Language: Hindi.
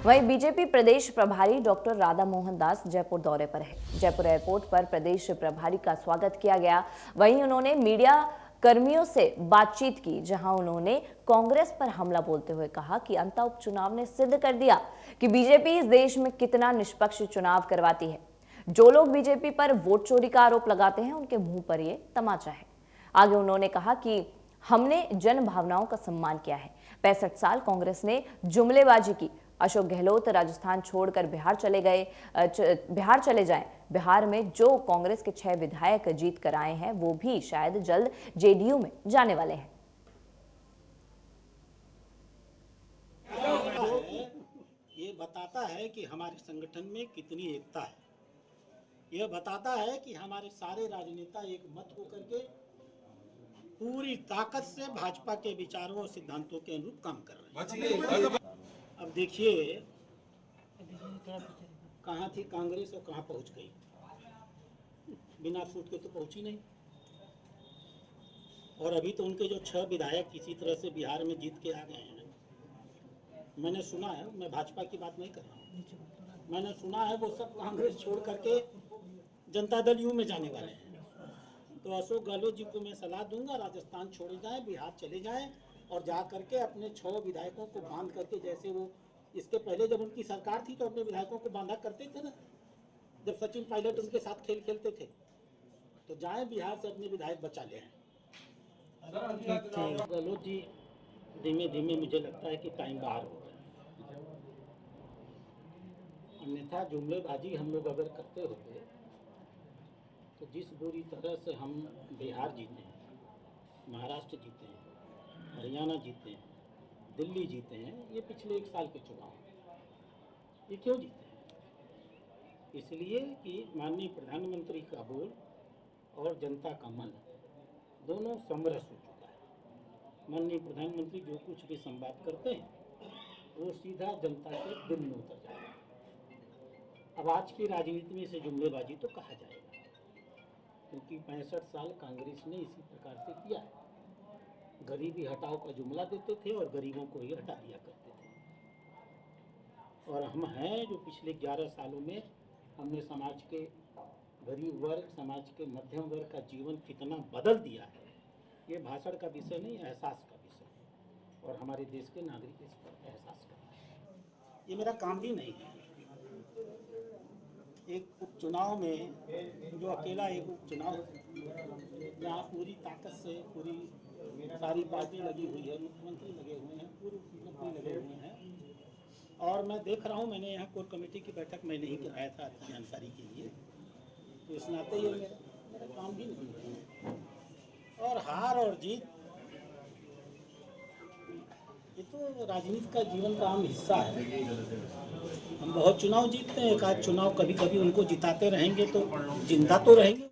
वहीं बीजेपी प्रदेश प्रभारी डॉक्टर राधा मोहन दास जयपुर दौरे पर है। जयपुर एयरपोर्ट पर प्रदेश प्रभारी का स्वागत किया गया। वहीं उन्होंने मीडिया कर्मियों से बातचीत की, जहां उन्होंने कांग्रेस पर हमला बोलते हुए कहा कि अंतः उपचुनाव ने सिद्ध कर दिया कि बीजेपी इस देश में कितना निष्पक्ष चुनाव करवाती है। जो लोग बीजेपी पर वोट चोरी का आरोप लगाते हैं, उनके मुंह पर ये तमाचा है। आगे उन्होंने कहा कि हमने जन भावनाओं का सम्मान किया है। 65 साल कांग्रेस ने जुमलेबाजी की। अशोक गहलोत राजस्थान छोड़कर बिहार चले जाएं। बिहार में जो कांग्रेस के 6 विधायक जीत कर आए हैं, वो भी शायद जल्द जेडीयू में जाने वाले हैं। ये बताता है कि हमारे संगठन में कितनी एकता है। यह बताता है कि हमारे सारे राजनेता एक मत होकर के पूरी ताकत से भाजपा के विचारों और सिद्धांतों के अनुरूप काम कर रहे हैं। अब देखिए कहाँ थी कांग्रेस और कहाँ पहुंच गई। बिना फूट के तो पहुंची नहीं। और अभी तो उनके जो 6 विधायक किसी तरह से बिहार में जीत के आ गए हैं। मैंने सुना है, मैं भाजपा की बात नहीं कर रहा हूँ, मैंने सुना है वो सब कांग्रेस छोड़ करके जनता दल यू में जाने वाले हैं। तो अशोक गहलोत जी को मैं सलाह दूंगा, राजस्थान छोड़े जाएं, बिहार चले जाएं और जा करके अपने 6 विधायकों को बांध करके, जैसे वो इसके पहले जब उनकी सरकार थी तो अपने विधायकों को बांधा करते थे ना, जब सचिन पायलट उनके साथ खेल खेलते थे, तो जाएं बिहार से अपने विधायक बचा ले आए। गहलोत जी धीमे धीमे मुझे लगता है कि टाइम बाहर हो गया। अन्यथा जुमलेबाजी हम लोग अगर करते होते तो जिस बुरी तरह से हम बिहार जीते हैं, महाराष्ट्र जीते हैं, हरियाणा जीते हैं, दिल्ली जीते हैं, ये पिछले 1 साल के चुनाव, ये क्यों जीते हैं? इसलिए कि माननीय प्रधानमंत्री का बोल और जनता का मन दोनों समरस हो चुका है। माननीय प्रधानमंत्री जो कुछ भी संवाद करते हैं वो सीधा जनता के दिल में उतर जाता है। अब आज की राजनीति में इसे जुमलेबाजी तो कहा जाएगा, क्योंकि 65 साल कांग्रेस ने इसी प्रकार से किया है। गरीबी हटाओ का जुमला देते थे और गरीबों को ही हटा दिया करते थे। और हम हैं जो पिछले 11 सालों में हमने समाज के गरीब वर्ग, समाज के मध्यम वर्ग का जीवन कितना बदल दिया है, ये भाषण का विषय नहीं, एहसास का विषय है। और हमारे देश के नागरिक इस पर एहसास करें। ये मेरा काम भी नहीं है। एक उपचुनाव में जो अकेला एक उपचुनाव जहाँ पूरी ताकत से पूरी सारी पार्टी लगी हुई है, मुख्यमंत्री लगे हुए हैं, पूर्व मुख्यमंत्री लगे हुए हैं। और मैं देख रहा हूँ, मैंने यहाँ कोर कमेटी की बैठक मैंने ही कराया था आपकी जानकारी के लिए, तो इस नाते ये मेरा काम भी नहीं है। और हार और जीत ये तो राजनीति का जीवन का आम हिस्सा है। हम बहुत चुनाव जीतते हैं, एक आध चुनाव कभी कभी उनको जिताते रहेंगे तो जिंदा तो रहेंगे।